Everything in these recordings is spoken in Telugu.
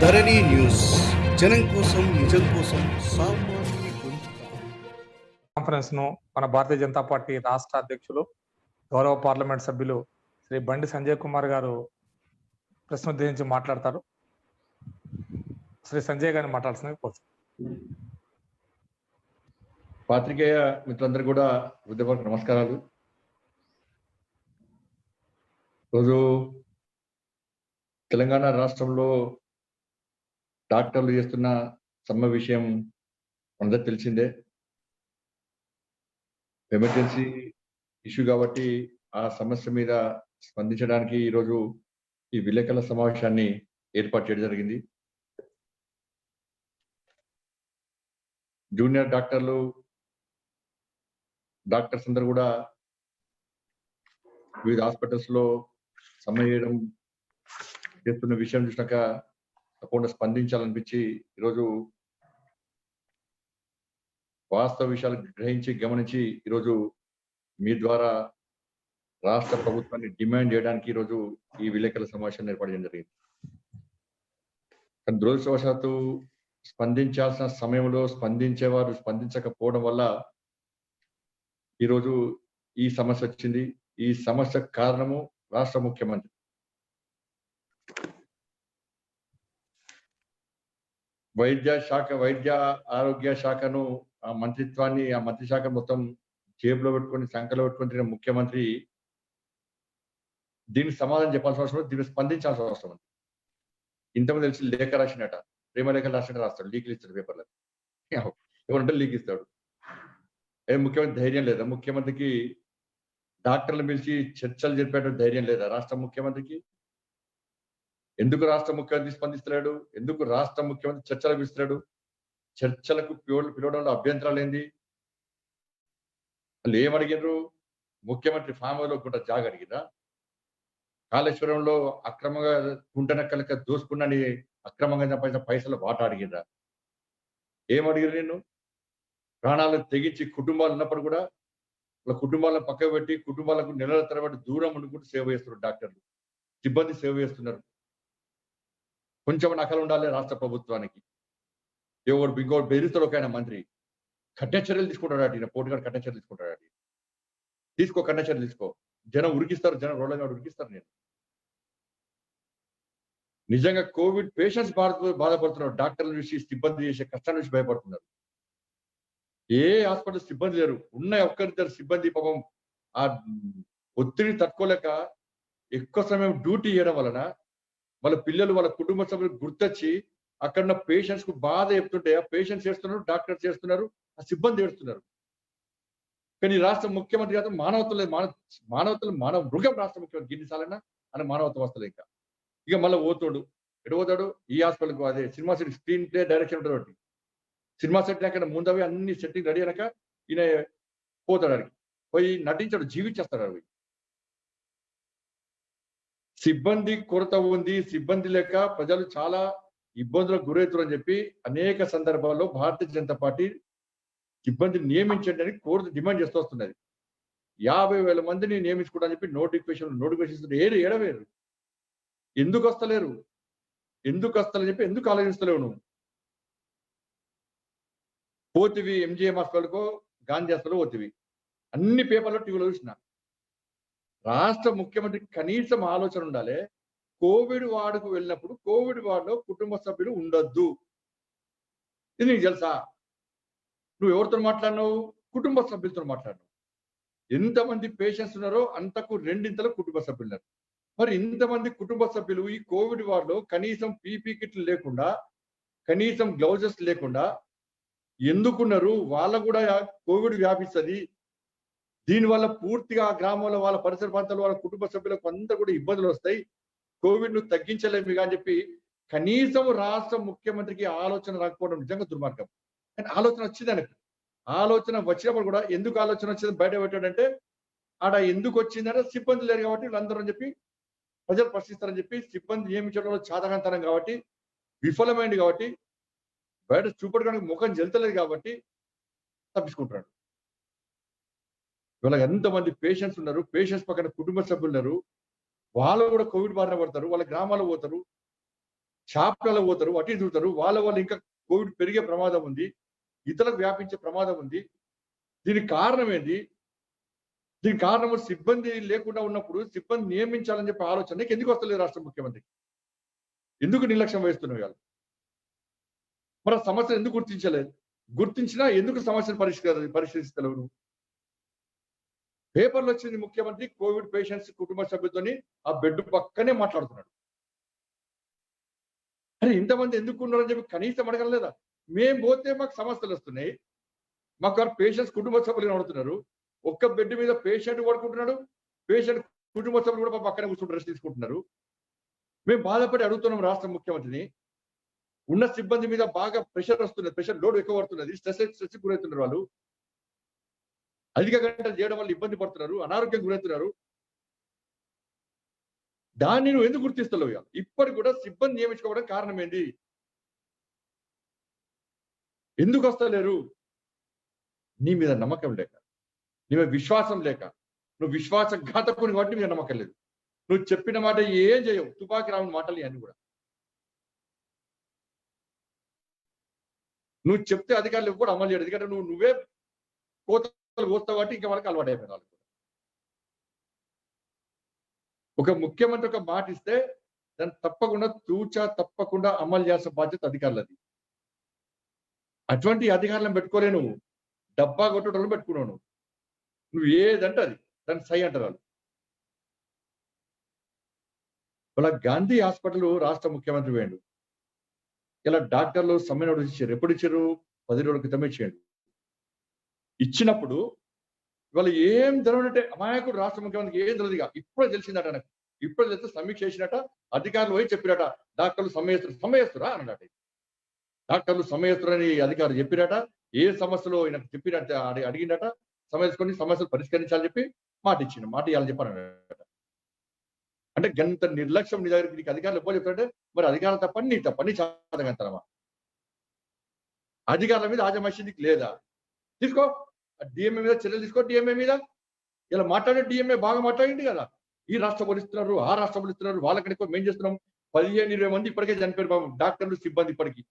ధరణి న్యూస్ జనం కోసం నిజం కోసం సామాన్య కాన్ఫరెన్స్ ను మన భారతీయ జనతా పార్టీ రాష్ట్ర అధ్యక్షులు గౌరవ పార్లమెంట్ సభ్యులు శ్రీ బండి సంజయ్ కుమార్ గారు ప్రశ్న ఉద్దేశించి మాట్లాడతారు. శ్రీ సంజయ్ గారిని మాట్లాడాల్సింది కోరుతున్నాను. పాత్రికేయ మిత్రులందరూ కూడా హృదయపూర్వక నమస్కారాలు. రోజు తెలంగాణ రాష్ట్రంలో డాక్టర్లు చేస్తున్న సమ్మె విషయం అందరికి తెలిసిందే. ఎమర్జెన్సీ ఇష్యూ కాబట్టి ఆ సమస్య మీద స్పందించడానికి ఈరోజు ఈ విలేకరుల సమావేశాన్ని ఏర్పాటు చేయడం జరిగింది. జూనియర్ డాక్టర్స్ అందరూ కూడా వివిధ హాస్పిటల్స్ లో సమ్మె చేయడం చేస్తున్న విషయం చూసినాక తప్పకుండా స్పందించాలనిపించి ఈరోజు వాస్తవ విషయాలు గ్రహించి గమనించి ఈరోజు మీ ద్వారా రాష్ట్ర ప్రభుత్వాన్ని డిమాండ్ చేయడానికి ఈరోజు ఈ విలేకరుల సమావేశాన్ని ఏర్పాటు చేయడం జరిగింది. కానీ దురదృష్టవశాత్తు స్పందించాల్సిన సమయంలో స్పందించేవారు స్పందించకపోవడం వల్ల ఈరోజు ఈ సమస్య వచ్చింది. ఈ సమస్య కారణము రాష్ట్ర ముఖ్యమంత్రి. వైద్య ఆరోగ్య శాఖను ఆ మంత్రి శాఖ మొత్తం జేబులో పెట్టుకొని సంఖ్యలో పెట్టుకొని తిరిగిన ముఖ్యమంత్రి దీనికి సమాధానం చెప్పాల్సిన అవసరం, దీన్ని స్పందించాల్సిన అవసరం ఉంది. ఇంతమంది తెలిసి లేఖ రాసినట, ప్రేమ లేఖలు రాస్తాడు, లీకులు ఇస్తాడు పేపర్లకు. ఎవరంటే లీక్ ఇస్తాడు. ముఖ్యమంత్రి ధైర్యం లేదా? ముఖ్యమంత్రికి డాక్టర్లు పిలిచి చర్చలు జరిపేట ధైర్యం లేదా రాష్ట్ర ముఖ్యమంత్రికి? ఎందుకు రాష్ట్ర ముఖ్యమంత్రి స్పందిస్తున్నాడు? ఎందుకు రాష్ట్ర ముఖ్యమంత్రి చర్చలు పిలుస్తున్నాడు? చర్చలకు పిలవడంలో అభ్యంతరాలు ఏంది? వాళ్ళు ఏమడిగినారు? ముఖ్యమంత్రి ఫామ్ హౌస్ లో కూడా జాగ అడిగిరా? కాళేశ్వరంలో అక్రమంగా కుంటనక్కలక దోసుకున్నని అక్రమంగా సంపాదించిన పైసలు వాట అడిగిరా? ఏమడిగిరు? నేను ప్రాణాలు తెగించి కుటుంబాలు ఉన్నప్పుడు కూడా వాళ్ళ కుటుంబాలను పక్కకు పెట్టి కుటుంబాలకు నెలల తరబడి దూరం ఉండుకుంటూ సేవ చేస్తున్నారు. డాక్టర్లు సిబ్బంది సేవ చేస్తున్నారు. కొంచెం నకలు ఉండాలి రాష్ట్ర ప్రభుత్వానికి. ఇంకోటి బెదిరిస్తాడు ఒక ఆయన మంత్రి, కఠిన చర్యలు తీసుకుంటాడు. ఈయన పోటీగా కఠిన చర్యలు తీసుకుంటాడు. కఠిన చర్యలు తీసుకో. జనం ఉరికిస్తారు, జనం రోడ్ల ఉరికిస్తారు. నేను నిజంగా కోవిడ్ పేషెంట్స్ బాధపడుతున్నారు. డాక్టర్ల నుంచి సిబ్బంది చేసే కష్టాల నుంచి భయపడుతున్నారు. ఏ హాస్పిటల్ సిబ్బంది లేరు. ఉన్న ఒక్కరిద్దరు సిబ్బంది పాపం ఆ ఒత్తిడి తట్టుకోలేక ఎక్కువ సమయం డ్యూటీ చేయడం వలన వాళ్ళ పిల్లలు వాళ్ళ కుటుంబ సభ్యులు గుర్తొచ్చి అక్కడ పేషెంట్స్ కు బాధ చెప్తుంటే ఆ పేషెంట్స్ చేస్తున్నారు, డాక్టర్స్ చేస్తున్నారు, ఆ సిబ్బంది ఏడుస్తున్నారు. కానీ రాష్ట్ర ముఖ్యమంత్రి కాదు, మానవ మృగం రాష్ట్ర ముఖ్యమంత్రి. ఎన్నిసార్లైనా అని మానవత్వం వస్తుంది. ఇక మళ్ళీ పోతాడు. ఎటు పోతాడు? ఈ హాస్పిటల్కు. అదే cinema set screen play direction ఉంటుంది ఒకటి. సినిమా సెట్ అక్కడ ముందవి అన్ని సెట్టింగ్ రెడీ అయినాక ఈయన పోతాడు. అడిగి పోయి నటించాడు, జీవించేస్తాడు. అవి సిబ్బంది కొరత ఉంది, సిబ్బంది లేక ప్రజలు చాలా ఇబ్బందులకు గురవుతారని చెప్పి అనేక సందర్భాల్లో భారతీయ జనతా పార్టీ సిబ్బంది నియమించండి అని డిమాండ్ చేస్తూ వస్తున్నది. 50,000 మందిని నియమించుకోవడానికి చెప్పి నోటిఫికేషన్ ఏడవేరు. ఎందుకు వస్తలేరు? ఎందుకు వస్తలేని చెప్పి ఎందుకు ఆలోచిస్తలేవు? నువ్వు పోతివి ఎంజిఎం హాస్పిటల్కో గాంధీ హాస్పిటల్ పోతివి. అన్ని పేపర్లో టీవీలో చూసిన. రాష్ట్ర ముఖ్యమంత్రి కనీసం ఆలోచన ఉండాలి. కోవిడ్ వార్డుకు వెళ్ళినప్పుడు కోవిడ్ వార్డులో కుటుంబ సభ్యులు ఉండొద్దు. ఇది నీకు తెలుసా? నువ్వు ఎవరితో మాట్లాడినావు? కుటుంబ సభ్యులతో మాట్లాడినావు. ఎంతమంది పేషెంట్స్ ఉన్నారో అంతకు రెండింతల కుటుంబ సభ్యులు ఉన్నారు. మరి ఇంతమంది కుటుంబ సభ్యులు ఈ కోవిడ్ వార్డులో కనీసం పీపీ కిట్లు లేకుండా, కనీసం గ్లౌజెస్ లేకుండా ఎందుకున్నారు? వాళ్ళ కూడా కోవిడ్ వ్యాపిస్తుంది. దీనివల్ల పూర్తిగా గ్రామంలో వాళ్ళ పరిసర ప్రాంతాల్లో వాళ్ళ కుటుంబ సభ్యులకు అంతా కూడా ఇబ్బందులు వస్తాయి. కోవిడ్ ను తగ్గించలేము అని చెప్పి కనీసం రాష్ట్ర ముఖ్యమంత్రికి ఆలోచన రాకపోవడం నిజంగా దుర్మార్గం. కానీ ఆలోచన వచ్చింది ఆయనకు. ఆలోచన వచ్చినప్పుడు కూడా ఎందుకు ఆలోచన వచ్చింది బయట పెట్టాడంటే, ఆడ ఎందుకు వచ్చిందంటే సిబ్బంది లేరు కాబట్టి వీళ్ళందరూ అని చెప్పి ప్రజలు ప్రశ్నిస్తారని చెప్పి సిబ్బంది నియమించడంలో చాతకంతనం కాబట్టి విఫలమైంది కాబట్టి బయట చూపడానికి ముఖం జల్తలేదు కాబట్టి తప్పించుకుంటున్నాడు. ఇవాళ ఎంతమంది పేషెంట్స్ ఉన్నారు, పేషెంట్స్ పక్కన కుటుంబ సభ్యులు ఉన్నారు. వాళ్ళు కూడా కోవిడ్ బారిన పడతారు, వాళ్ళ గ్రామాలు పోతారు. షాప్లలో పోతారు, అటు ఇటు తిరుగుతారు. వాళ్ళ వల్ల ఇంకా కోవిడ్ పెరిగే ప్రమాదం ఉంది. ఇతరులకు వ్యాపించే ప్రమాదం ఉంది. దీనికి కారణం ఏంది? దీనికి కారణము సిబ్బంది లేకుండా ఉన్నప్పుడు సిబ్బంది నియమించాలని చెప్పి ఆలోచన నీకు ఎందుకు వస్తలేదు రాష్ట్ర ముఖ్యమంత్రికి? ఎందుకు నిర్లక్ష్యం వహిస్తున్నావు ఇవాళ? మరి ఆ సమస్యను ఎందుకు గుర్తించలేదు? గుర్తించినా ఎందుకు సమస్యను పరిష్కరిస్తలేవు నువ్వు? పేపర్లు వచ్చింది ముఖ్యమంత్రి కోవిడ్ పేషెంట్స్ కుటుంబ సభ్యులతోని ఆ బెడ్ పక్కనే మాట్లాడుతున్నాడు. అరే ఇంతమంది ఎందుకు ఉన్నారని చెప్పి కనీసం అడగలేదా? మేము పోతే మాకు సమస్యలు వస్తున్నాయి, మాకు పేషెంట్స్ కుటుంబ సభ్యులు కనబడుతున్నారు. ఒక్క బెడ్ మీద పేషెంట్ పడుకుంటున్నాడు, పేషెంట్ కుటుంబ సభ్యులు కూడా పక్కనే కూర్చుంటూ రెస్ట్ తీసుకుంటున్నారు. మేము బాధపడి అడుగుతున్నాం రాష్ట్ర ముఖ్యమంత్రిని. ఉన్న సిబ్బంది మీద బాగా ప్రెషర్ వస్తున్నది, ప్రెషర్ లోడ్ ఎక్కువ పడుతున్నది, స్ట్రెస్ గురవుతున్నారు. వాళ్ళు అధిక గంటలు చేయడం వల్ల ఇబ్బంది పడుతున్నారు, అనారోగ్యం గురవుతున్నారు. దాన్ని నువ్వు ఎందుకు గుర్తిస్తలేవు? ఇప్పటికి కూడా సిబ్బంది నియమించుకోవడం కారణం ఏంది? ఎందుకు వస్తలేరు? నీ మీద నమ్మకం లేక, నీ మీద విశ్వాసం లేక, నువ్వు విశ్వాసఘాతకుని వాటి మీద నమ్మకం లేదు. నువ్వు చెప్పిన మాట ఏం చేయవు, తుపాకి రావుని మాటలు అన్ని కూడా. నువ్వు చెప్తే అధికారులు కూడా అమలు చేయడు. ఎందుకంటే నువ్వే కోతలు కోస్తావు కాబట్టి ఇంకా వాళ్ళకి అలవాటు అయిపోయిన వాళ్ళు. ఒక ముఖ్యమంత్రి ఒక మాట ఇస్తే దాన్ని తప్పకుండా తప్పకుండా అమలు చేయాల్సిన బాధ్యత అధికారులది. అటువంటి అధికారులను పెట్టుకోలే నువ్వు. డబ్బా కొట్టడం పెట్టుకున్నావు నువ్వు ఏదంటే అది దాన్ని సై అంటారు వాళ్ళు. వాళ్ళ గాంధీ హాస్పిటల్ రాష్ట్ర ముఖ్యమంత్రి వేయండు. ఇలా డాక్టర్లు సమ్మె నోటీస్ ఇచ్చారు. ఎప్పుడు ఇచ్చారు? 10 రోజుల క్రితమే ఇచ్చాడు. ఇచ్చినప్పుడు ఇవాళ ఏం తెలియనంటే అమాయకుడు రాష్ట్ర ముఖ్యమంత్రికి ఏం తెలియదుగా. ఇప్పుడే తెలిసిందట నాకు. ఇప్పుడు తెలిస్తే సమీక్ష చేసినట, అధికారులు పోయి చెప్పిరట డాక్టర్లు సమ్మె చేస్తురా అన్నట. డాక్టర్లు సమ్మె చేస్తున్నారని అధికారులు చెప్పిరట. ఏ సమస్యలో ఈయనకు చెప్పినట్ట అడిగిందట. సమ్మె చేసుకొని సమస్యలు పరిష్కరించాలని చెప్పి మాట ఇచ్చిండు. మాట ఇవ్వాలని చెప్పారట. అంటే గంత నిర్లక్ష్యం నీ దగ్గరికి నీకు అధికారులు ఎప్పుడు చెప్తారంటే మరి అధికారులు తప్పని నీ తప్పని చాదగంటారమ్మా. అధికారుల మీద ఆజమాయిషీ నీకు లేదా? తీసుకో, డిఎంఏ మీద చర్యలు తీసుకో. డిఎంఏ మీద ఇలా మాట్లాడే డిఎంఏ బాగా మాట్లాడింది కదా. ఈ రాష్ట్రం పోలిస్తున్నారు, ఆ రాష్ట్రం పోలిస్తున్నారు, వాళ్ళకంటే ఎక్కువ మేము చేస్తున్నాం. 15-20 మంది ఇప్పటికే చనిపోయారు బాబు డాక్టర్లు సిబ్బంది. ఇప్పటికి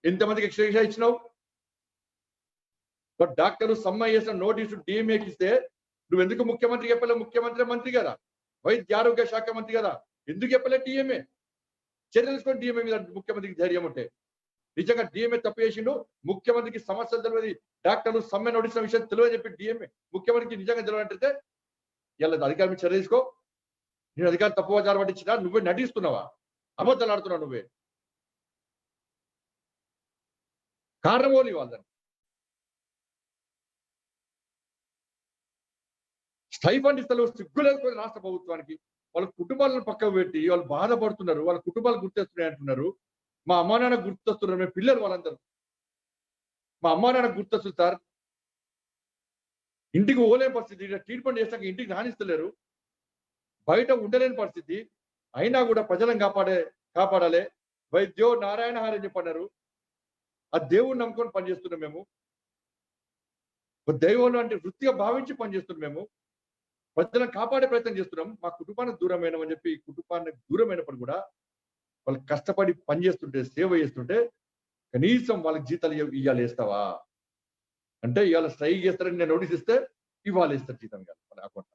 ఎంతమందికి ఎక్స్ట్రా ఇచ్చినావు? డాక్టర్లు సమ్మె చేసిన నోటీసు డిఎంఏకి ఇస్తే నువ్వు ఎందుకు ముఖ్యమంత్రి చెప్పలే? ముఖ్యమంత్రి మంత్రి కదా, వైద్య ఆరోగ్య శాఖ మంత్రి కదా, ఎందుకు చెప్పలే? డిఎంఏ చర్యలు తీసుకొని డిఎంఏ మీద ముఖ్యమంత్రికి ధైర్యం ఉంటే. నిజంగా డిఎంఏ తప్పు చేసిండు, ముఖ్యమంత్రికి సమస్యలు తెలియదు, డాక్టర్లు సమ్మె నోటీసిన విషయం తెలియదు చెప్పి డిఎంఏ ముఖ్యమంత్రికి నిజంగా తెలియదంటే ఇలా అధికారం మీద చర్య తీసుకో. నేను అధికారం తప్పుగా జారు పట్టించినా నువ్వే నటిస్తున్నావా? అబద్ధాలు ఆడుతున్నావు నువ్వే. కారణం ఓలి వాళ్ళని స్టైఫండ్ ఇస్తలేవు. సిగ్గు లేకపోతే రాష్ట్ర ప్రభుత్వానికి. వాళ్ళ కుటుంబాలను పక్కకు పెట్టి వాళ్ళు బాధపడుతున్నారు, వాళ్ళ కుటుంబాలు గుర్తొస్తున్నాయి అంటున్నారు. మా అమ్మా నాన్న గుర్తొస్తున్నారు, మేము పిల్లలు వాళ్ళందరూ మా అమ్మా నాన్న గుర్తొస్తుంది సార్. ఇంటికి పోలేని పరిస్థితి, ట్రీట్మెంట్ చేశాక ఇంటికి రాణిస్తలేరు, బయట ఉండలేని పరిస్థితి. అయినా కూడా ప్రజలను కాపాడాలి. వైద్యో నారాయణ హారని చెప్పన్నారు. ఆ దేవుడిని నమ్ముకొని పనిచేస్తున్నాం మేము. దైవం అంటే వృత్తిగా భావించి పనిచేస్తున్నాం మేము. ప్రజలను కాపాడే ప్రయత్నం చేస్తున్నాం. మా కుటుంబానికి దూరమైనమని చెప్పి కుటుంబానికి దూరమైనప్పుడు కూడా వాళ్ళు కష్టపడి పనిచేస్తుంటే, సేవ చేస్తుంటే కనీసం వాళ్ళకి జీతాలు ఇవాళ వేస్తావా అంటే ఇవాళ స్ట్రైక్ చేస్తారని నేను నోటీస్ ఇస్తే ఇవాళ ఇస్తారు జీతం కాదు మన అకౌంట్.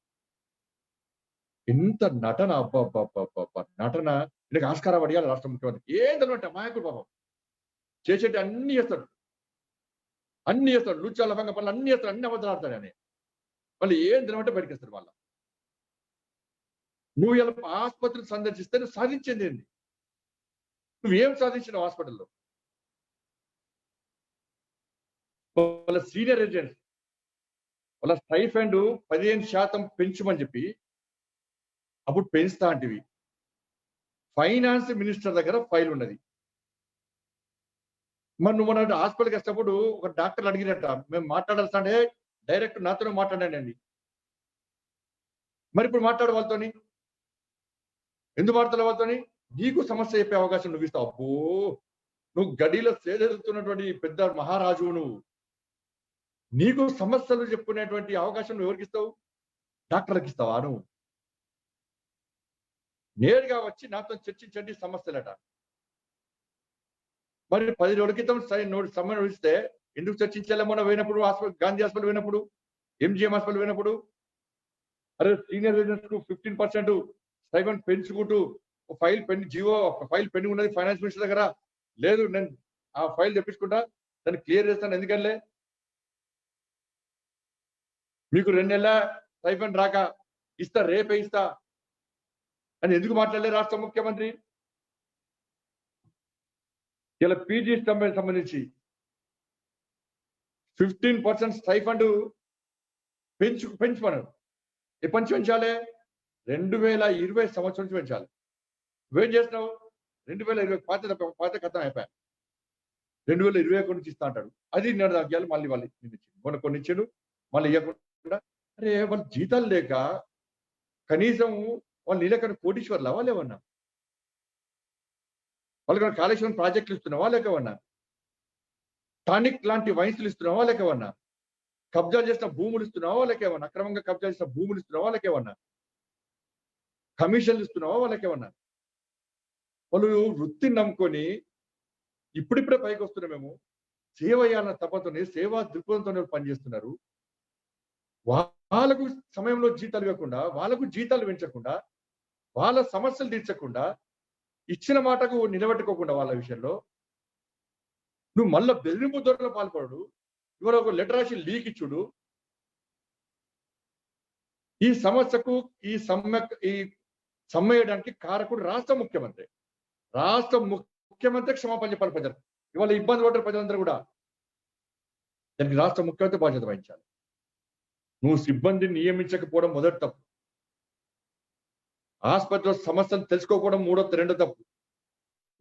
ఎంత నటన! అబ్బా నటన! వీళ్ళకి ఆస్కారం అడిగాలి రాష్ట్ర ముఖ్యమంత్రి. ఏం తెలియట మాయకుడు పాపం చేసేటి అన్ని చేస్తాడు, లూచాల భంగ పనులు అన్ని చేస్తాడు, అన్ని అబద్ధాలు ఆడతాడు అని. వాళ్ళు ఏం తినమంటే బయటకు వస్తారు. వాళ్ళ నువ్వు ఇలా ఆసుపత్రిని సందర్శిస్తే నువ్వు సాధించింది ఏంటి? నువ్వేం సాధించినావు హాస్పిటల్లో? వాళ్ళ సీనియర్ రెసిడెంట్స్ వాళ్ళ స్టైఫండ్ 15% పెంచమని చెప్పి అప్పుడు పెంచుతా అంటివి. ఫైనాన్స్ మినిస్టర్ దగ్గర ఫైల్ ఉన్నది. మరి నువ్వు మన హాస్పిటల్కి వచ్చినప్పుడు ఒక డాక్టర్ అడిగినట్ట మేము మాట్లాడాల్సిందే, డైరెక్ట్ నాతోనే మాట్లాడానండి. మరి ఇప్పుడు మాట్లాడు వాళ్ళతోని, ఎందుకు మాట్లాడాలి వాళ్ళతోని? నీకు సమస్య చెప్పే అవకాశం నువ్వు ఇస్తావు. అబ్బో, నువ్వు గడిలో సేదెదుతున్నటువంటి పెద్ద మహారాజు నువ్వు. నీకు సమస్యలు చెప్పుకునేటువంటి అవకాశం నువ్వు ఎవరికి ఇస్తావు? డాక్టర్లకు ఇస్తావా? నువ్వు నేరుగా వచ్చి నాతో చర్చించండి సమస్యలట. మరి 10 రోజుల క్రితం సమ్మె నడిస్తే ఎందుకు చర్చించాలి? మొన్న పోయినప్పుడు గాంధీ హాస్పిటల్ పోయినప్పుడు, ఎంజీఎం హాస్పిటల్ పోయినప్పుడు, అరే సీనియర్ రిజిడెంట్స్ కు 15% స్టైపెండ్ పెంచుకుంటూ ఫైల్ పెండింగ్ ఉన్నది ఫైనాన్స్ మినిస్టర్ దగ్గర. లేదు, నేను ఆ ఫైల్ తెప్పించుకుంటా, దాన్ని క్లియర్ చేస్తాను. ఎందుకంటే మీకు 2 నెలల స్టైపెండ్ రాక ఇస్తా, రేపే ఇస్తా అని ఎందుకు మాట్లాడలేదు రాష్ట్ర ముఖ్యమంత్రి? ఇలా పీజీ సంబంధించి 15% స్టైఫండ్ పెంచమన్నారు. ఎప్పటి నుంచి పెంచాలి? 2020 సంవత్సరం నుంచి పెంచాలి. నువ్వేం చేస్తున్నావు? 2020 పాత కథం అయిపోయా. 2021 నుంచి ఇస్తా అంటాడు. అది నేను తగ్గాలి, మళ్ళీ వాళ్ళు మొన్న కొన్ని ఇచ్చాడు, మళ్ళీ ఇవ్వకుండా. అరే వాళ్ళు జీతాలు లేక కనీసం వాళ్ళు నీళ్ళకన్నా కోటీశ్వర్లు అవ్వాలి ఏమన్నా? వాళ్ళకన్నా కాళేశ్వరం ప్రాజెక్టులు ఇస్తున్నావా లేకవన్నా? టానిక్ లాంటి వైన్స్లు ఇస్తున్నావా లేకవన్నా? కబ్జా చేసిన భూములు ఇస్తున్నావా వాళ్ళకేమన్నా? అక్రమంగా కబ్జా చేసిన భూములు ఇస్తున్నావా వాళ్ళకేమన్నా? కమిషన్లు ఇస్తున్నావా వాళ్ళకేమన్నా? వాళ్ళు వృత్తిని నమ్ముకొని ఇప్పుడిప్పుడే పైకి వస్తున్నాం. మేము సేవ చేయాలన్న తపతోనే, సేవా దృక్పథంతోనే పనిచేస్తున్నారు. వాళ్ళకు సమయంలో జీతాలు ఇవ్వకుండా, వాళ్ళకు జీతాలు పెంచకుండా, వాళ్ళ సమస్యలు తీర్చకుండా, ఇచ్చిన మాటకు నిలబెట్టుకోకుండా వాళ్ళ విషయంలో నువ్వు మళ్ళా బెదిరింపు ధోరణిలో పాల్పడు. ఇవాళ ఒక లెటర్ రాసి లీక్ ఇచ్చుడు. ఈ సమస్యకు ఈ సమ్మేయడానికి కారకుడు రాష్ట్ర ముఖ్యమంత్రి. రాష్ట్ర ముఖ్యమంత్రి క్షమాపణ చెప్పాలి ప్రజలు. ఇవాళ ఇబ్బంది పడ్డారు ప్రజలందరూ కూడా. దానికి రాష్ట్ర ముఖ్యమంత్రి బాధ్యత వహించాలి. నువ్వు సిబ్బందిని నియమించకపోవడం మొదటి తప్పు. ఆసుపత్రిలో సమస్యలు తెలుసుకోకపోవడం రెండో తప్పు.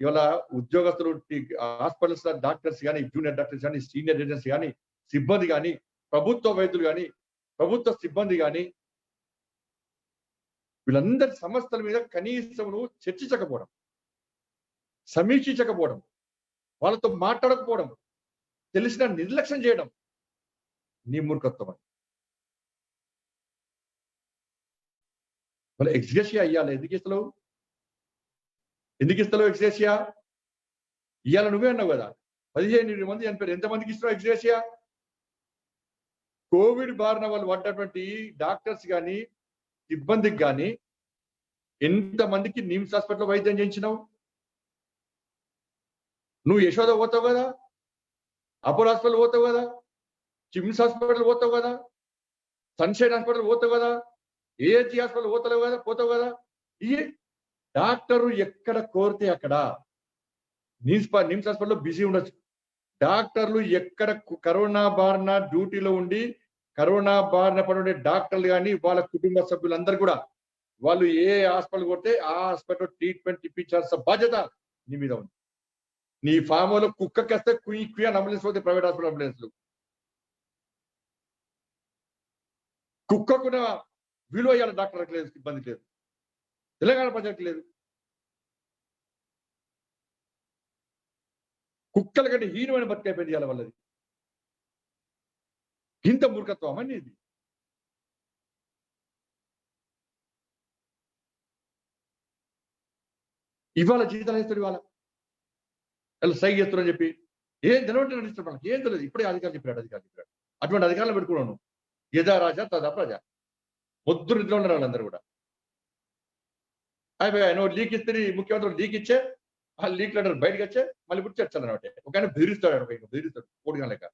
ఇవాళ ఉద్యోగస్తులు, హాస్పిటల్స్ డాక్టర్స్ కానీ, జూనియర్ డాక్టర్స్ కానీ, సీనియర్ ఏజెంట్స్ కానీ, సిబ్బంది కానీ, ప్రభుత్వ వైద్యులు కానీ, ప్రభుత్వ సిబ్బంది కానీ, వీళ్ళందరి సమస్యల మీద కనీసం చర్చించకపోవడం, సమీక్షించకపోవడం, వాళ్ళతో మాట్లాడకపోవడం, తెలిసిన నిర్లక్ష్యం చేయడం నీ మూర్ఖత్వం అని. వాళ్ళ ఎక్స్గ్రేషియా ఇవ్వాలి. ఎందుకు ఇస్తలేవు ఎక్స్గ్రేషియా? ఇవాళ నువ్వే అన్నావు కదా, 15 మంది చనిపోయారు. ఎంతమందికి ఇస్తున్నావు ఎక్స్గ్రేషియా? కోవిడ్ బారిన వాళ్ళు పడ్డటువంటి డాక్టర్స్ కానీ, సిబ్బందికి కానీ ఎంతమందికి నిమ్స్ హాస్పిటల్ వైద్యం చేయించినావు? నువ్వు యశోద పోతావు కదా, అపోలో హాస్పిటల్ పోతావు కదా, కిమ్స్ హాస్పిటల్ పోతావు కదా, సన్షైన్ హాస్పిటల్ పోతావు కదా, ఏహెచ్ఈ హాస్పిటల్ పోతావు కదా. ఈ డాక్టరు ఎక్కడ కోరితే అక్కడ, నిమ్స్ హాస్పిటల్లో బిజీ ఉండొచ్చు. డాక్టర్లు ఎక్కడ కరోనా బారిన డ్యూటీలో ఉండి కరోనా బారిన పడే డాక్టర్లు కానీ, వాళ్ళ కుటుంబ సభ్యులందరూ కూడా వాళ్ళు ఏ హాస్పిటల్ కొడితే ఆ హాస్పిటల్ ట్రీట్మెంట్ ఇప్పించాల్సిన బాధ్యత నీ మీద ఉంది. నీ ఫామ్లో కుక్కకేస్తే కుయ్యి అని అంబులెన్స్ పోతే ప్రైవేట్ హాస్పిటల్ అంబులెన్స్లు. కుక్కకున్న విలువ ఇవ్వాలి డాక్టర్కి లేదు, సిబ్బందికి లేదు, తెలంగాణ ప్రజలకు లేదు. కుక్కల కంటే హీనమైన బతికైపోయింది ఇవాళ వాళ్ళది. ఇంత మూర్ఖత్వం అని ఇది. ఇవాళ జీతాలు వేస్తారు, ఇవాళ సైగ్ చేస్తారని చెప్పి ఏం తెలవంటే నడుస్తారు. మనకి ఏం తెలియదు. ఇప్పుడే అధికారులు చెప్పాడు. అటువంటి అధికారులు పెట్టుకున్నాను. యథా రాజా తదా ప్రజ. పొద్దు నిద్ర ఉన్నారు వాళ్ళందరూ కూడా. అయిపోయా, నువ్వు లీక్ ఇస్తే ముఖ్యమంత్రి లీక్ ఇచ్చే, ఆ లీక్ లెటర్ బయటకు వచ్చే మళ్ళీ ఇప్పుడు చర్చలు అనమాట. ఒక ఆయన బెదిరిస్తాడు కోడిగా లెక్క.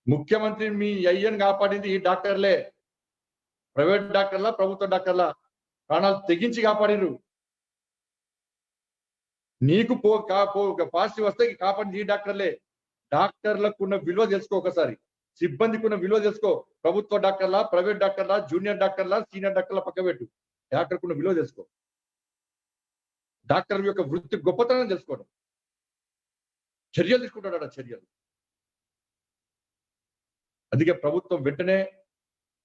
ముఖ్యమంత్రి మీ అయ్యను కాపాడింది ఈ డాక్టర్లే. ప్రైవేట్ డాక్టర్లా, ప్రభుత్వ డాక్టర్లా ప్రాణాలు తెగించి కాపాడిరు. నీకు పాజిటివ్ వస్తే కాపాడింది ఈ డాక్టర్లే. డాక్టర్లకు ఉన్న విలువ తెలుసుకో ఒకసారి. సిబ్బందికి ఉన్న విలువ తెలుసుకో. ప్రభుత్వ డాక్టర్లా, ప్రైవేట్ డాక్టర్లా, జూనియర్ డాక్టర్లా, సీనియర్ డాక్టర్ల పక్క పెట్టు. డాక్టర్కు ఉన్న విలువ తెలుసుకో. డాక్టర్ యొక్క వృత్తి గొప్పతనం తెలుసుకోవడం. చర్యలు తీసుకుంటాడు చర్యలు. అందుకే ప్రభుత్వం వెంటనే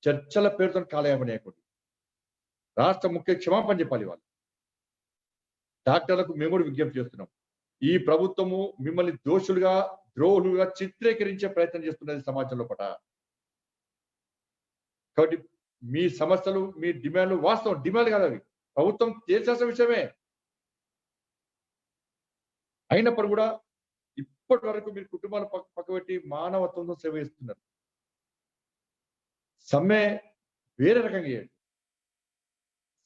చర్చల పేరుతో కాలయాపనేయకూడదు. రాష్ట్ర ముఖ్య క్షమాపణ చెప్పాలి వాళ్ళు. డాక్టర్లకు మేము కూడా విజ్ఞప్తి చేస్తున్నాం. ఈ ప్రభుత్వము మిమ్మల్ని దోషులుగా, ద్రోహులుగా చిత్రీకరించే ప్రయత్నం చేస్తున్నది సమాజంలో పట. కాబట్టి మీ సమస్యలు, మీ డిమాండ్లు వాస్తవం డిమాండ్ కాదు, అవి ప్రభుత్వం తేల్చాల్సిన విషయమే. అయినప్పుడు కూడా ఇప్పటి వరకు మీరు కుటుంబాలు పక్కబెట్టి మానవత్వంతో సేవ చేస్తున్నారు. సమ్మె వేరే రకంగా చేయండి.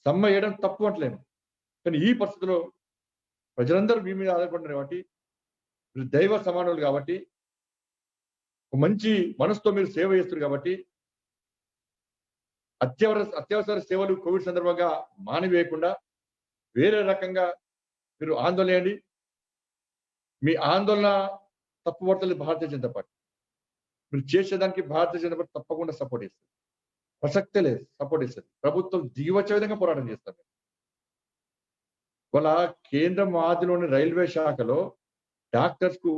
సమ్మె చేయడం తప్పు అంటలేను. కానీ ఈ పరిస్థితిలో ప్రజలందరూ మీ మీద ఆధారపడినారు కాబట్టి, మీరు దైవ సమానులు కాబట్టి, ఒక మంచి మనసుతో మీరు సేవ చేస్తున్నారు కాబట్టి, అత్యవసర సేవలు కోవిడ్ సందర్భంగా మానివేయకుండా వేరే రకంగా మీరు ఆందోళన చేయండి. మీ ఆందోళన తప్పుపడతలేదు భారతీయ జనతా పార్టీ. మీరు చేసేదానికి భారతీయ జనతా పార్టీ తప్పకుండా సపోర్ట్ చేస్తుంది. ప్రసక్తే లేదు, సపోర్ట్ చేస్తుంది. ప్రభుత్వం దిగివచ్చే విధంగా పోరాటం చేస్తారు. వాళ్ళ కేంద్రం ఆదిలోని రైల్వే శాఖలో డాక్టర్స్ కు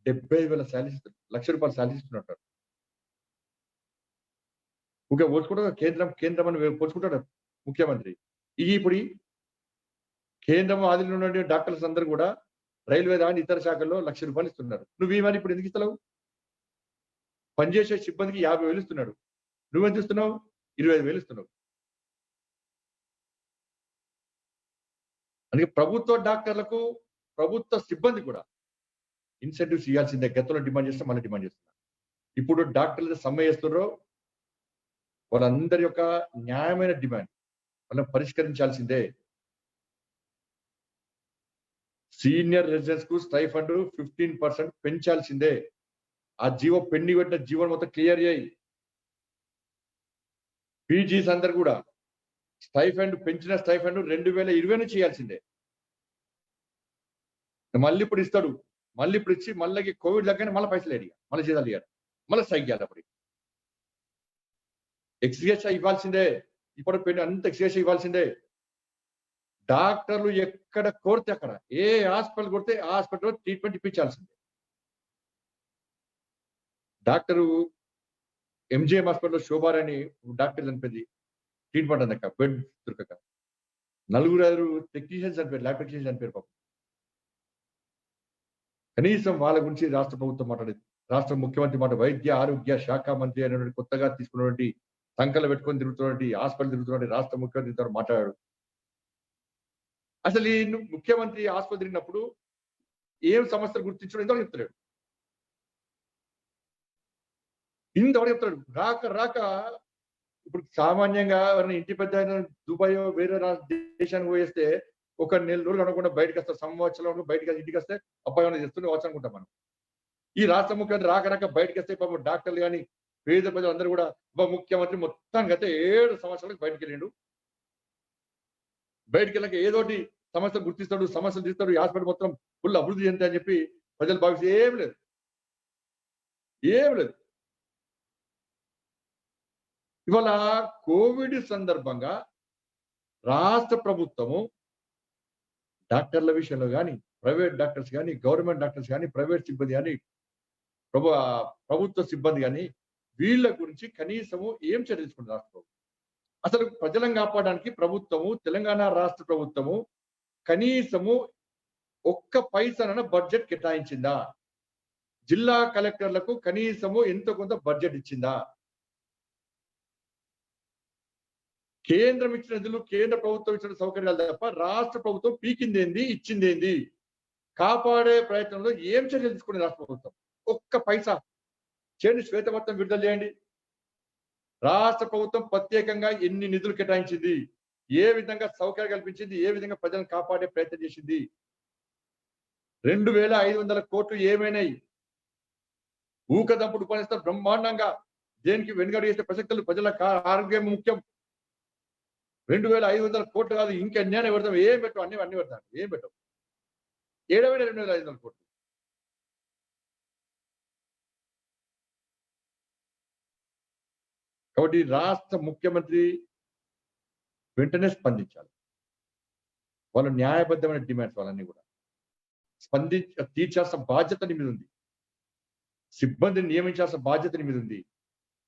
75,000 శాలరీ ఇస్తారు, ₹1,00,000 శాలరీ ఇస్తున్నట్టు. ఊకే పోల్చుకుంటారు కేంద్రం అని పోల్చుకుంటాడు ముఖ్యమంత్రి. ఇప్పుడు కేంద్రం ఆదిలో ఉన్న డాక్టర్స్ అందరూ కూడా రైల్వే దాని ఇతర శాఖల్లో ₹1,00,000 ఇస్తున్నారు. నువ్వు ఇవన్నీ ఇప్పుడు ఎందుకు ఇస్తలేవు? పనిచేసే సిబ్బందికి 50,000 ఇస్తున్నాడు. నువ్వెంత ఇస్తున్నావు? 25,000 ఇస్తున్నావు. అందుకే ప్రభుత్వ డాక్టర్లకు, ప్రభుత్వ సిబ్బంది కూడా ఇన్సెంటివ్స్ ఇవ్వాల్సిందే. గతంలో డిమాండ్ చేస్తే మళ్ళీ డిమాండ్ చేస్తున్నారు. ఇప్పుడు డాక్టర్లు సమ్మె చేస్తున్నారో వాళ్ళందరి యొక్క న్యాయమైన డిమాండ్ మనం పరిష్కరించాల్సిందే. సీనియర్ రెసిడెంట్స్ కు స్టైఫండ్ 15% పెంచాల్సిందే. ఆ పెండి పెట్టిన జీవో మొత్తం క్లియర్ చేయి. పీజీస్ అందరు కూడా పెంచిన స్టైఫండ్ 2020 నుంచి చేయాల్సిందే. మళ్ళీ ఇప్పుడు ఇస్తాడు, మళ్ళీ ఇప్పుడు ఇచ్చి మళ్ళీ కోవిడ్ దగ్గర మళ్ళీ పైసలు అడిగా, మళ్ళీ జీతాలు ఇవ్వాలి, మళ్ళీ స్ట్రైక్ చేయాలి. అప్పుడు ఎక్స్గ్రేషియా ఇవ్వాల్సిందే. ఇప్పుడు అంత ఎక్స్గ్రేషియా ఇవ్వాల్సిందే. డాక్టర్లు ఎక్కడ కోరితే అక్కడ, ఏ హాస్పిటల్ కొడితే ఆ హాస్పిటల్లో ట్రీట్మెంట్ ఇప్పించాల్సిందే. డాక్టరు ఎంజిఎం హాస్పిటల్లో శోభారాణి డాక్టర్ చనిపోయింది, ట్రీట్మెంట్ అందక, బెడ్ దొరకక. 4-5 టెక్నీషియన్స్ చనిపోయారు, ల్యాబ్ టెక్నీషియన్స్ చనిపోయారు పాపం. కనీసం వాళ్ళ గురించి రాష్ట్ర ప్రభుత్వం మాట్లాడేది. రాష్ట్ర ముఖ్యమంత్రి మాట, వైద్య ఆరోగ్య శాఖ మంత్రి అనేటువంటి కొత్తగా తీసుకున్నటువంటి సంఖ్యలు పెట్టుకొని తిరుగుతున్నటువంటి, హాస్పిటల్ తిరుగుతున్నటువంటి రాష్ట్ర ముఖ్యమంత్రితో మాట్లాడాడు. అసలు ఈ ముఖ్యమంత్రి ఆసుపత్రి తిరిగినప్పుడు ఏం సమస్యలు గుర్తించడం ఇంతవరకు చెప్తలేడు. చెప్తాడు రాక ఇప్పుడు సామాన్యంగా ఎవరైనా ఇంటి పెద్ద దుబాయ్ వేరే దేశానికి పోయేస్తే ఒక 1 నెల రోజులు అనుకుంటా బయటకు వస్తారు. సంవత్సరంలో బయటకు ఇంటికి వస్తే అబ్బాయి చేస్తూనే వచ్చి అనుకుంటాం మనం. ఈ రాష్ట్ర ముఖ్యమంత్రి రాక బయటకు వస్తే పాపం డాక్టర్లు కానీ పేద ప్రజలు అందరూ కూడా ముఖ్యమంత్రి మొత్తానికి అయితే 7 సంవత్సరాలకు బయటకు వెళ్ళిండు. బయటకు వెళ్ళాక ఏదోటి సమస్యలు గుర్తిస్తాడు, సమస్యలు తీస్తాడు, ఈ హాస్పిటల్ మొత్తం ఫుల్ అభివృద్ధి చెందుతాయి అని చెప్పి ప్రజలు భావిస్తే ఏం లేదు. ఇవాళ కోవిడ్ సందర్భంగా రాష్ట్ర ప్రభుత్వము డాక్టర్ల విషయంలో కానీ, ప్రైవేట్ డాక్టర్స్ కానీ, గవర్నమెంట్ డాక్టర్స్ కానీ, ప్రైవేట్ సిబ్బంది కానీ, ప్రభుత్వ సిబ్బంది కానీ, వీళ్ళ గురించి కనీసము ఏం చర్య తీసుకుంటుంది రాష్ట్ర ప్రభుత్వం? అసలు ప్రజలను కాపాడడానికి ప్రభుత్వము, తెలంగాణ రాష్ట్ర ప్రభుత్వము కనీసము 1 పైసా బడ్జెట్ కేటాయించిందా? జిల్లా కలెక్టర్లకు కనీసము ఎంతో కొంత బడ్జెట్ ఇచ్చిందా? కేంద్రం ఇచ్చిన నిధులు, కేంద్ర ప్రభుత్వం ఇచ్చిన సౌకర్యాలు తప్ప రాష్ట్ర ప్రభుత్వం పీకిందేంది, ఇచ్చిందేంది? కాపాడే ప్రయత్నంలో ఏం చర్యలు తీసుకునే రాష్ట్ర ప్రభుత్వం? 1 పైసా చేయండి, శ్వేతపత్రం విడుదల చేయండి. రాష్ట్ర ప్రభుత్వం ప్రత్యేకంగా ఎన్ని నిధులు కేటాయించింది, ఏ విధంగా సౌకర్యాలు కల్పించింది, ఏ విధంగా ప్రజలను కాపాడే ప్రయత్నం చేసింది? 2,500 కోట్లు ఏమైనాయి? ఊకదంపుడు పనిస్తారు బ్రహ్మాండంగా, దేనికి వెనుగడు చేసే ప్రసక్తులు, ప్రజల ఆరోగ్యం ముఖ్యం. 2,500 కోట్లు కాదు, ఇంకా అన్యాయం పెడతాం, ఏం పెట్టాం, అన్ని పెడతాం, ఏం పెట్టాం. 2,500 కోట్లు. కాబట్టి రాష్ట్ర ముఖ్యమంత్రి వెంటనే స్పందించాలి. వాళ్ళ న్యాయబద్ధమైన డిమాండ్స్ వాళ్ళన్నీ కూడా తీర్చాల్సిన బాధ్యత నీ మీద ఉంది. సిబ్బందిని నియమించాల్సిన బాధ్యత నీ మీద ఉంది.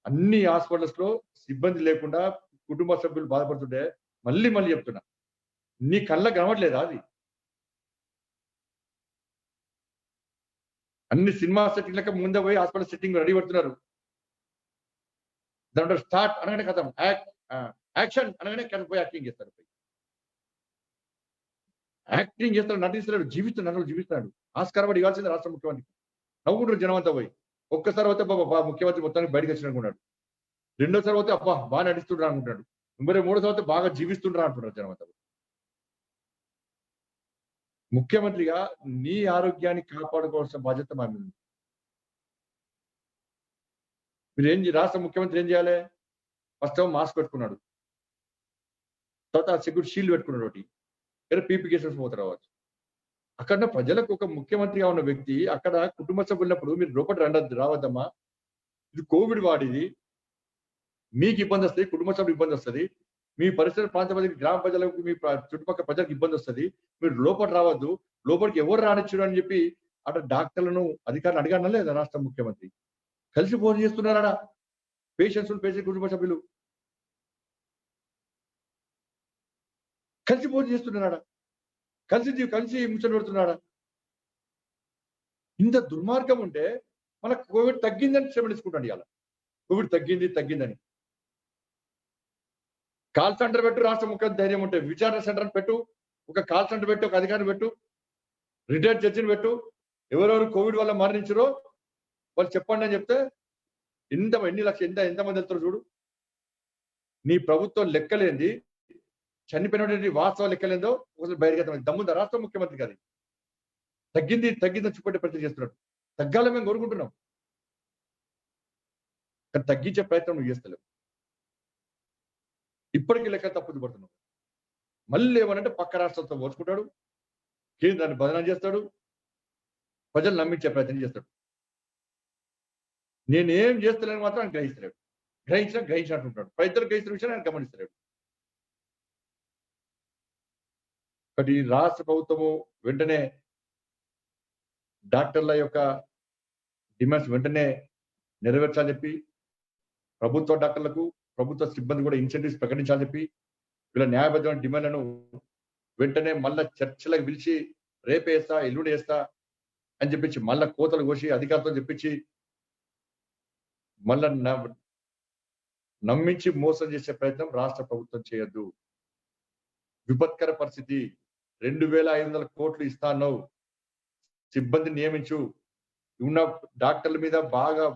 అన్ని హాస్పిటల్స్ లో సిబ్బంది లేకుండా కుటుంబ సభ్యులు బాధపడుతుంటే మళ్ళీ చెప్తున్నా, నీ కళ్ళకు కనవట్లేదా? అది అన్ని సినిమా సెట్టింగ్లకి ముందే పోయి హాస్పిటల్ సెట్టింగ్ రెడీ పడుతున్నారు. దాంట్లో స్టార్ట్ అనగానే కథం, యాక్షన్ అనగానే పోయి యాక్టింగ్ చేస్తారు. యాక్టింగ్ చేస్తాడు, నటిస్తున్నాడు, జీవిస్తున్నాడు. ఆస్కార్ అవార్డు ఇవ్వాల్సింది రాష్ట్ర ముఖ్యమంత్రి. నవ్వుకుంటారు జనం అంతా పోయి. ఒక్కసారి పోతే బాబా ముఖ్యమంత్రి మొత్తానికి బయటకు వచ్చినట్టుకున్నాడు. రెండోసారి పోతే అబ్బా బాగా నటిస్తుండ్రా అనుకుంటాడు. మరి మూడోసారి పోతే బాగా జీవిస్తుండ్రా అంటున్నారు జనం అంతా. ముఖ్యమంత్రిగా నీ ఆరోగ్యాన్ని కాపాడుకోవాల్సిన బాధ్యత మా మీద ఉంది. రాష్ట్ర ముఖ్యమంత్రి ఏం చేయాలి? ఫస్ట్ మాస్క్ పెట్టుకున్నాడు, తర్వాత సెక్యూరిటీ షీల్డ్ పెట్టుకున్నాడు ఒకటి, పీపీ కేసెస్ పోతారు రావచ్చు. అక్కడ ప్రజలకు ఒక ముఖ్యమంత్రిగా ఉన్న వ్యక్తి అక్కడ కుటుంబ సభ్యున్నప్పుడు మీరు లోపల రావద్దమ్మా, ఇది కోవిడ్ వాడిది, మీకు ఇబ్బంది వస్తుంది, కుటుంబ సభ్యులకు ఇబ్బంది వస్తుంది, మీ పరిసర ప్రాంత ప్రజలకు, గ్రామ ప్రజలకు, మీ చుట్టుపక్కల ప్రజలకు ఇబ్బంది వస్తుంది, మీరు లోపల రావద్దు, లోపలికి ఎవరు రానిచ్చారు అని చెప్పి అక్కడ డాక్టర్లను అధికారులు అడిగాను లేదా రాష్ట్ర ముఖ్యమంత్రి? కలిసి ఫోన్ చేస్తున్నారా పేషెంట్స్ కుటుంబ సభ్యులు కలిసి ఫోన్ చేస్తున్నారా? కలిసి ముచ్చట పెడుతున్నాడా? ఇంత దుర్మార్గం ఉంటే మనకు కోవిడ్ తగ్గిందని శ్రమణించుకుంటాడు. ఇవాళ కోవిడ్ తగ్గిందని కాల్ సెంటర్ పెట్టు, రాష్ట్ర ముఖ్యమంత్రి ధైర్యం ఉంటే విచారణ సెంటర్ పెట్టు, ఒక కాల్ సెంటర్ పెట్టు, ఒక అధికారిని పెట్టు, రిటైర్డ్ జడ్జిని పెట్టు, ఎవరెవరు కోవిడ్ వల్ల మరణించారో వాళ్ళు చెప్పండి అని చెప్తే ఎన్ని లక్షలు ఎంతమంది వెళ్తారో చూడు. నీ ప్రభుత్వం లెక్కలేంది, చనిపోయినటువంటి వాస్తవ లెక్కలేందో ఒకసారి బయటకెళ్తాం. దమ్ముందా రాష్ట్ర ముఖ్యమంత్రికి? అది తగ్గిందని చూపెట్టే ప్రయత్నం చేస్తున్నాడు. తగ్గాలని మేము కోరుకుంటున్నాం, కానీ తగ్గించే ప్రయత్నం నువ్వు చేస్తలేవు. ఇప్పటికీ లెక్క తప్పుది పడుతున్నావు. మళ్ళీ ఏమనంటే పక్క రాష్ట్రాలతో పోల్చుకుంటాడు, కేంద్రాన్ని బదనాం చేస్తాడు, ప్రజలు నమ్మించే ప్రయత్నం చేస్తాడు. నేనేం చేస్తలేని మాత్రం ఆయన గ్రహిస్తలేడు. గ్రహించినట్టుంటాడు. ప్రజలు గ్రహిస్తున్న విషయాన్ని ఆయన గమనిస్తలేడు. కాబట్టి రాష్ట్ర ప్రభుత్వము వెంటనే డాక్టర్ల యొక్క డిమాండ్స్ వెంటనే నెరవేర్చాలని చెప్పి, ప్రభుత్వ డాక్టర్లకు, ప్రభుత్వ సిబ్బంది కూడా ఇన్సెంటివ్స్ ప్రకటించాలని చెప్పి, వీళ్ళ న్యాయబద్ధమైన డిమాండ్లను వెంటనే మళ్ళా చర్చలకు పిలిచి రేపే వేస్తా, ఎల్లుండి వేస్తా అని చెప్పించి మళ్ళా కోతలు కోసి అధికారులతో చెప్పించి మళ్ళా నమ్మించి మోసం చేసే ప్రయత్నం రాష్ట్ర ప్రభుత్వం చేయొద్దు. విపత్కర పరిస్థితి. 2,500 కోట్లు ఇస్తాను, సిబ్బందిని నియమించు, ఉన్న డాక్టర్ల మీద బాగా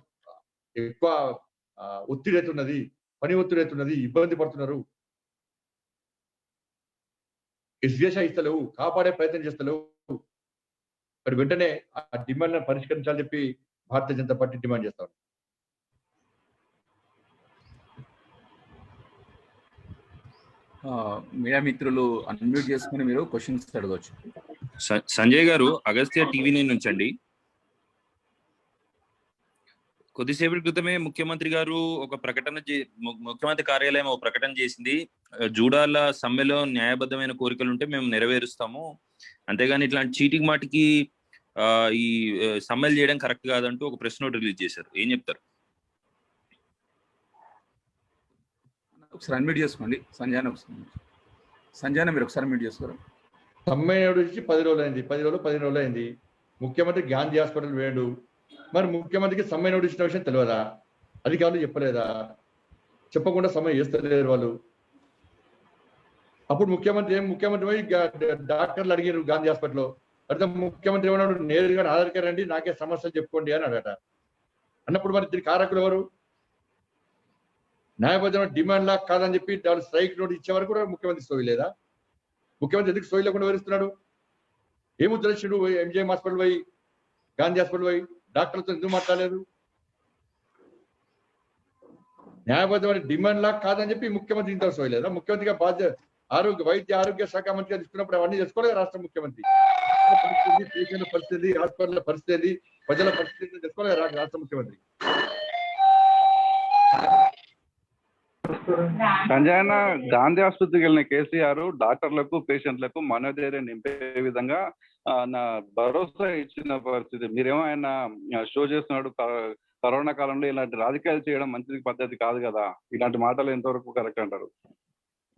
ఎక్కువ ఒత్తిడి అవుతున్నది, పని ఒత్తిడి అవుతున్నది, ఇబ్బంది పడుతున్నారు, ఎస్గేష ఇస్తలేవు, కాపాడే ప్రయత్నం చేస్తలేవు. మరి వెంటనే ఆ డిమాండ్ పరిష్కరించాలని చెప్పి భారతీయ జనతా పార్టీ డిమాండ్ చేస్తాం. మీడియా మిత్రులు అన్మ్యూట్ చేసుకుని మీరు క్వశ్చన్స్ అడగవచ్చు. సంజయ్ గారు, అగస్త్య టీవీ నుంచి అండి. కొద్దిసేపటి క్రితమే ముఖ్యమంత్రి గారు ఒక ప్రకటన ముఖ్యమంత్రి కార్యాలయం ఒక ప్రకటన చేసింది. జూడాల సమ్మెలో న్యాయబద్ధమైన కోరికలు ఉంటే మేము నెరవేరుస్తాము, అంతేగాని ఇట్లాంటి చీటికి మాటికి ఈ సమ్మెలు చేయడం కరెక్ట్ కాదంటూ ఒక ప్రెస్ నోట్ రిలీజ్ చేశారు. ఏం చెప్తారు? ఒకసారి అన్మ్యూట్ చేసుకోండి. సంజయ్ మీరు ఒకసారి అన్మ్యూట్ చేసుకోరు. సమ్మె నుంచి 10 రోజులు అయింది, 15 రోజులు అయింది. ముఖ్యమంత్రి గాంధీ హాస్పిటల్ వేడు. మరి ముఖ్యమంత్రికి సమ్మె నోటీస్ ఇచ్చిన విషయం తెలియదా? అధికారులు చెప్పలేదా? చెప్పకుండా సమ్మె చేస్తలేరు వాళ్ళు. అప్పుడు ముఖ్యమంత్రి పోయి డాక్టర్లు అడిగారు గాంధీ హాస్పిటల్లో. అడిగితే ముఖ్యమంత్రి ఏమన్నాడు? నేరుగా ఆధార్ కార్డు రండి, నాకే సమస్యలు చెప్పుకోండి అని అడగట. అన్నప్పుడు మరి దీనికి కారకులు ఎవరు? న్యాయబద్ధమైన డిమాండ్ లా కాదని చెప్పి వాళ్ళు స్ట్రైక్ నోటీస్ ఇచ్చే వరకు కూడా ముఖ్యమంత్రి సోయి లేదా? ముఖ్యమంత్రి ఎందుకు సోయి లేకుండా వివరిస్తున్నాడు? ఏమి ఉద్దేశించుడు? ఎంజీఎం హాస్పిటల్ పోయి, గాంధీ హాస్పిటల్ పోయి డాక్టర్లతో ఎందుకు మాట్లాడలేదు? న్యాయబద్ధమైన డిమాండ్ లా కాదని చెప్పి ముఖ్యమంత్రి ఇంత సోయి లేదా? ముఖ్యమంత్రిగా వైద్య ఆరోగ్య శాఖ మంత్రిగా తీసుకున్నప్పుడు అవన్నీ తెలుసుకోలేదు రాష్ట్ర ముఖ్యమంత్రి. పేషెంట్ల పరిస్థితి, హాస్పిటల్ పరిస్థితి, ప్రజల పరిస్థితి తెలుసుకోలేదు రాష్ట్ర ముఖ్యమంత్రి. సంజయ్ అన్న, గాంధీ ఆసుపత్రికి వెళ్ళిన కేసీఆర్ డాక్టర్లకు, పేషెంట్లకు మనోధైర్యం నింపే విధంగా నా భరోసా ఇచ్చిన పరిస్థితి. మీరేమో ఆయన షో చేస్తున్నాడు. కరోనా కాలంలో ఇలాంటి రాజకీయాలు చేయడం మంచి పద్ధతి కాదు కదా. ఇలాంటి మాటలు ఎంతవరకు కరెక్ట్ అంటారు?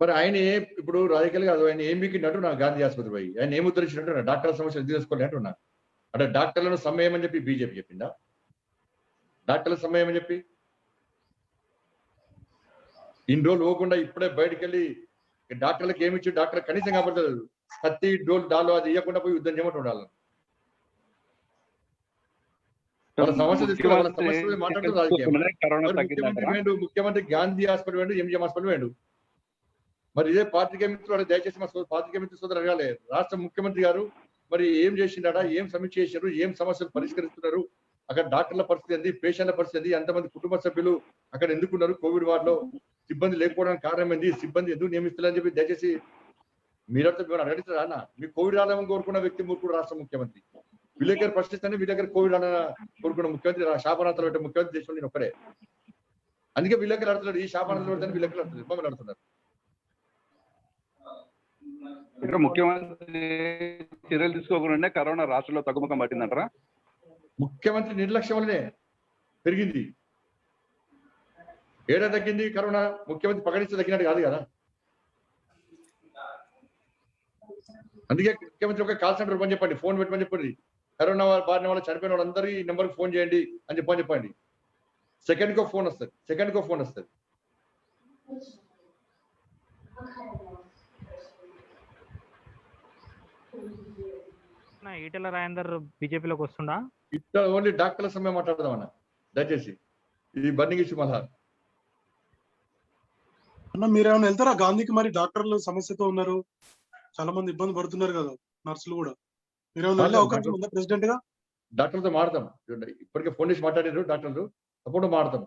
మరి ఆయన ఇప్పుడు రాజకీయాలు కాదు, ఆయన ఏం మీకినట్టు నా గాంధీ ఆసుపత్రి పోయి ఆయన ఏం ఉద్ధరించినట్టు డాక్టర్ల సమస్యలు ఎందుకు తెలుసుకోవాలి అంటున్నా. అంటే డాక్టర్లను సమ్మేయమని చెప్పి బీజేపీ చెప్పిందా? డాక్టర్ల సమ్మేయమని చెప్పి ఇన్ని రోజులు పోకుండా ఇప్పుడే బయటకు వెళ్ళి డాక్టర్లకు ఏమిచ్చి డాక్టర్ కనీసం కాపాడలేదు. కత్తి డోల్ డాలు అది ఇవ్వకుండా పోయి యుద్ధం చేయమంటూ ఉండాలి. వాళ్ళ సమస్య తీసుకుని వాళ్ళ సమస్య మాట్లాడుతూ రాజకీయం. ముఖ్యమంత్రి వేండు, ముఖ్యమంత్రి గాంధీ హాస్పిటల్ వేండు, ఎంజిఎం హాస్పిటల్ వేండు. మరి ఇదే పాత్రికేయ మిత్రులు దయచేసి మా పాత్రికేయ మిత్రులు సోదరు అడగాలి, రాష్ట్ర ముఖ్యమంత్రి గారు మరి ఏం చేసిండా, ఏం సమీక్ష చేశారు, ఏం సమస్యలు పరిష్కరిస్తున్నారు, అక్కడ డాక్టర్ల పరిస్థితి ఏంది, పేషెంట్ల పరిస్థితి ఏంది, ఎంతమంది కుటుంబ సభ్యులు అక్కడ ఎందుకున్నారు, కోవిడ్ వార్డులో సిబ్బంది లేకపోవడానికి కారణం ఏంది, సిబ్బంది ఎందుకు నియమిస్తున్నారని చెప్పి దయచేసి మీరంతా మేము అడుగుతారా అన్న. మీ కోవిడ్ రావాలని కోరుకున్న వ్యక్తి మూర్ఖుడు రాష్ట్ర ముఖ్యమంత్రి. విలేకరు ప్రశ్నిస్తానే మీ దగ్గర కోవిడ్ అన్న కోరుకున్న ముఖ్యమంత్రి, శాపనార్థాలు పెట్టే ముఖ్యమంత్రి దేశంలో నేను ఒక్కడే. అందుకే విలేకరు అడుగుతున్నాడు, ఈ శాపనార్థాలు పెడతాను విలేకరు అడుగుతున్నారు, ఇబ్బందులు అడుగుతున్నారు. ఇంకా ముఖ్యమంత్రి చర్యలు తీసుకోకుండా కరోనా రాష్ట్రంలో తగ్గుముఖం పట్టిందంటారా? ముఖ్యమంత్రి నిర్లక్ష్యం వల్లనే పెరిగింది. ఏడా తగ్గింది కరోనా? ముఖ్యమంత్రి ప్రకటిస్తే తగ్గినట్టు కాదు కదా. అందుకే ముఖ్యమంత్రి ఒక కాల్ సెంటర్ పని చెప్పండి, ఫోన్ పెట్టమని చెప్పండి, కరోనా బారిన వాళ్ళు చనిపోయిన వాళ్ళందరూ ఈ నెంబర్కి ఫోన్ చేయండి అని చెప్పండి. సెకండ్కో ఫోన్ వస్తుంది. ఈటెల రాజేందర్ బీజేపీలోకి వస్తుందా? ఇట్లా ఓన్లీ డాక్టర్ల సమయం మాట్లాడదాం అన్న, దయచేసి ఇది బర్నింగ్ ఇష్యూ. మళ్ళా అన్న మీరేమైనా వెళ్తారా గాంధీకి? మరి డాక్టర్లు సమస్యతో ఉన్నారు, చాలా మంది ఇబ్బంది పడుతున్నారు కదా, నర్సులు కూడా. మీరేమైనా వెళ్ళే అవకాశం ఉందా ప్రెసిడెంట్ గా? డాక్టర్లతో మాడతాం, ఇప్పటికే ఫోన్ చేసి మాట్లాడారు డాక్టర్లు, అప్పుడు మాడతాం.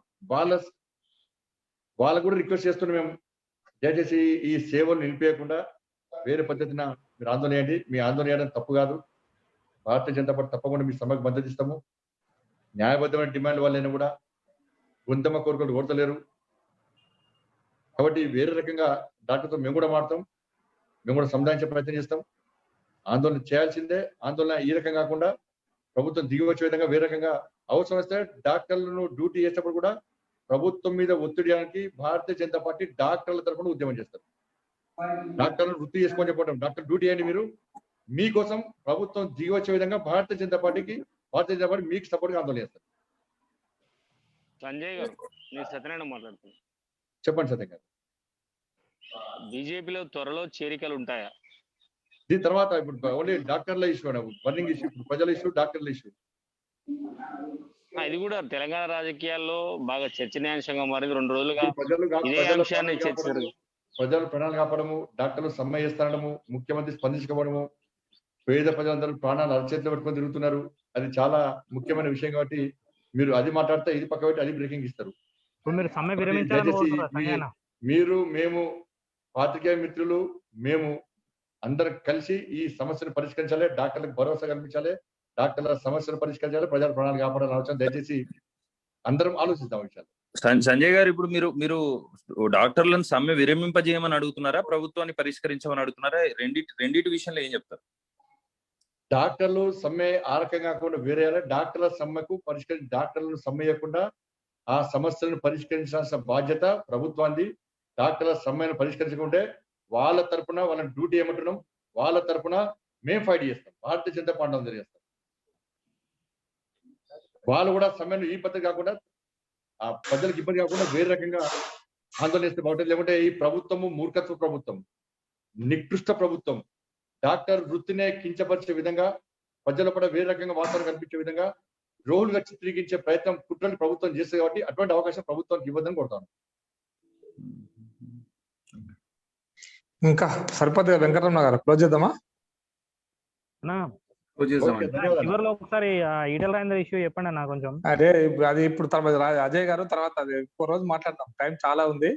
వాళ్ళకు కూడా రిక్వెస్ట్ చేస్తున్నాం మేము, దయచేసి ఈ సేవలు నిలిపేయకుండా వేరే పద్ధతిన మీరు ఆందోళన చేయండి. మీ ఆందోళన చేయడం తప్పు కాదు. భారతీయ జనతా పార్టీ తప్పకుండా మీ సమ్మెకు మద్దతు ఇస్తాము. న్యాయబద్ధమైన డిమాండ్ వాళ్ళైనా కూడా గొంతమ్మ కోరికలు కోరతలేరు కాబట్టి వేరే రకంగా డాక్టర్తో మేము కూడా మాడతాం, మేము కూడా సముదాయించే ప్రయత్నం చేస్తాం. ఆందోళన చేయాల్సిందే. ఆందోళన ఈ రకంగా కాకుండా ప్రభుత్వం దిగి వచ్చే విధంగా వేరే రకంగా అవసరం వస్తే డాక్టర్లను డ్యూటీ చేసేటప్పుడు కూడా ప్రభుత్వం మీద ఒత్తిడి చేయడానికి భారతీయ జనతా పార్టీ డాక్టర్ల తరఫున ఉద్యమం చేస్తారు. డాక్టర్లను వృత్తి చేసుకొని చెప్పడం, డాక్టర్ డ్యూటీ అయ్యండి మీరు, మీకోసం ప్రభుత్వం దిగి వచ్చే విధంగా భారతీయ జనతా పార్టీ మీకు సపోర్ట్ గా ఆందోళన చేస్తారు. సంజయ్ గారు, నేను సత్యనారాయణ మాట్లాడుతున్నాను. చెప్పండి సత్యం గారు. బీజేపీలో త్వరలో చేరికలు ఉంటాయా? దీని తర్వాత ఇప్పుడు ఓన్లీ డాక్టర్ల ఇష్యూ, బర్నింగ్ ఇష్యూ, ఇప్పుడు ప్రజల ఇష్యూ, డాక్టర్ల ఇష్యూ. ఇది కూడా తెలంగాణ రాజకీయాల్లో బాగా చర్చనీయాంశంగా మారింది. 2 రోజులుగా ఇదే ప్రజలు అంశాన్ని చర్చిస్తారు. ప్రజలు ప్రాణాలు కాపాడము, డాక్టర్లు సమ్మె చేస్తానడము, ముఖ్యమంత్రి స్పందించకపోవడము, పేద ప్రజలందరూ ప్రాణాలు అరచేతిలో పెట్టుకొని తిరుగుతున్నారు. అది చాలా ముఖ్యమైన విషయం కాబట్టి మీరు అది మాట్లాడితే ఇది పక్క పెట్టి అది బ్రేకింగ్ ఇస్తారు. మీరు సమ్మె విరమించాలని మీరు మేము పాత్రికేయ మిత్రులు మేము అందరం కలిసి ఈ సమస్యను పరిష్కరించాలి, డాక్టర్లకు భరోసా కల్పించాలి, డాక్టర్ల సమస్యను పరిష్కరించాలి, ప్రజల ప్రాణాలు కాపాడాలని ఆలోచన దయచేసి అందరం ఆలోచిద్దాం విషయాలు. సంజయ్ గారు, ఇప్పుడు మీరు డాక్టర్లను సమ్మె విరమింపజేయమని అడుగుతున్నారా, ప్రభుత్వాన్ని పరిష్కరించమని అడుగుతున్నారా? రెండింటి విషయంలో ఏం చెప్తారు? డాక్టర్లు సమ్మె ఆ రకంగా కాకుండా వేరే డాక్టర్ల సమ్మెకు డాక్టర్లను సమ్మెయకుండా ఆ సమస్యలను పరిష్కరించాల్సిన బాధ్యత ప్రభుత్వాన్ని. డాక్టర్ల సమ్మెను పరిష్కరించకుంటే వాళ్ళ తరపున వాళ్ళని డ్యూటీ ఏమంటున్నాం, వాళ్ళ తరపున మేము ఫైట్ చేస్తాం, భారతీయ జనతా పార్టీ అందరూ చేస్తాం. వాళ్ళు కూడా సమ్మెను ఈ పద్ధతి కాకుండా ఆ ప్రజలకు ఇబ్బంది కాకుండా వేరే రకంగా ఆందోళన చేస్తే బాగుంటుంది. లేకుంటే ఈ ప్రభుత్వము మూర్ఖత్వ ప్రభుత్వం, నికృష్ట ప్రభుత్వం, డాక్టర్ వృత్తినే కించపరిచే విధంగా, ప్రజల కూడా వేరే రకంగా వాతావరణం కల్పించే విధంగా రోగులుగా చిత్రీకరించే ప్రయత్నం కుట్రలు ప్రభుత్వం చేస్తుంది కాబట్టి అటువంటి అవకాశం ప్రభుత్వానికి ఇవ్వదని కోరుతాను. ఇంకా సరిపోతుంది కదా వెంకటరమణ గారు, క్లోజ్ చేద్దామా? చివరిలో ఒకసారి ఈటెల రాజేందర్ ఇష్యూ చెప్పండి అన్న కొంచెం. అదే అది ఇప్పుడు తర్వాత అజయ్ గారు తర్వాత అది ఇంకో రోజు మాట్లాడతాం, టైం చాలా ఉంది.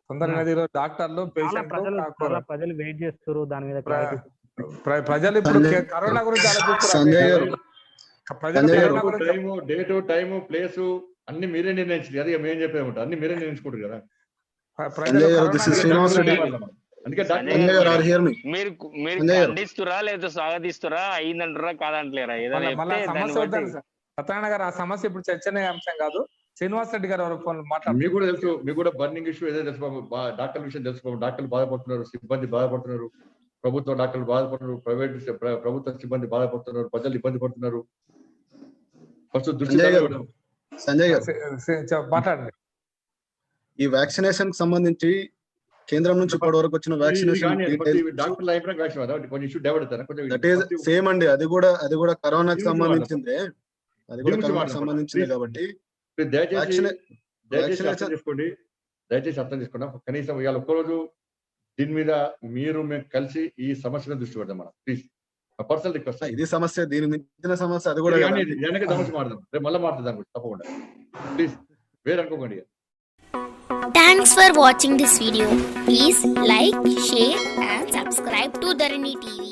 తొందరగా ఈరోజు డాక్టర్లు ప్రజలు వెయిట్ చేస్తారు దాని మీద. ప్రజలు ఇప్పుడు కరోనా గురించి ఆలోచిస్తారు. డేటు టైము ప్లేసు అన్ని మీరే నిర్ణయించారు. అది మేము చెప్పేది అన్ని మీరే నిర్ణయించుకుంటారు కదా. మీరు ఖండిస్తురా లేదా స్వాగతిస్తురా, అయిందంటారా కాదంటలేరా? సత్యనారాయణ గారు, ఆ సమస్య ఇప్పుడు చర్చనీయాంశం కాదు. శ్రీనివాస్ రెడ్డి గారు మాట్లాడారు. మీకు కూడా తెలుసు, మీకు కూడా బర్నింగ్ ఇష్యూ ఏదో తెలుసుకోము, డాక్టర్ల విషయం తెలుసుకోము. డాక్టర్లు బాధపడుతున్నారు, సిబ్బంది బాధపడుతున్నారు, ప్రభుత్వ డాక్టర్లు బాధపడుతున్నారు, ప్రభుత్వ సిబ్బంది బాధపడుతున్నారు, ప్రజలు ఇబ్బంది పడుతున్నారు. ఫస్ట్ దృష్టి సంజయ్ గారు మాట్లాడండి. ఈ వ్యాక్సినేషన్ కి సంబంధించి కేంద్రం నుంచి ఇప్పటి వరకు వచ్చిన వ్యాక్సినేషన్ డాక్టర్ల అభిప్రాయం వ్యాక్సిన్ కదా కొంచెం ఇష్యూ డెవలప్ అవుతారా దట్ ఈస్ సేమ్ అండి. అది కూడా కరోనాకి సంబంధించిందే. అది కూడా కరోనాకి సంబంధించింది కాబట్టి దయచేసి అర్థం చేసుకోండి. కనీసం ఇవాళ ఒక్కరోజు దీని మీద మీరు మేము కలిసి ఈ సమస్యను దృష్టి పెడదాం మనం. Please personal request. ఇది సమస్య, దీని మించిన సమస్య అది కూడా సమస్య మాడదాం, రేపు మళ్ళీ మాట్లాడదాం దాని గురించి తప్పకుండా. ప్లీజ్ వేరే అనుకోకండి. Thanks for watching this video. Please like, share and subscribe to Dharani TV.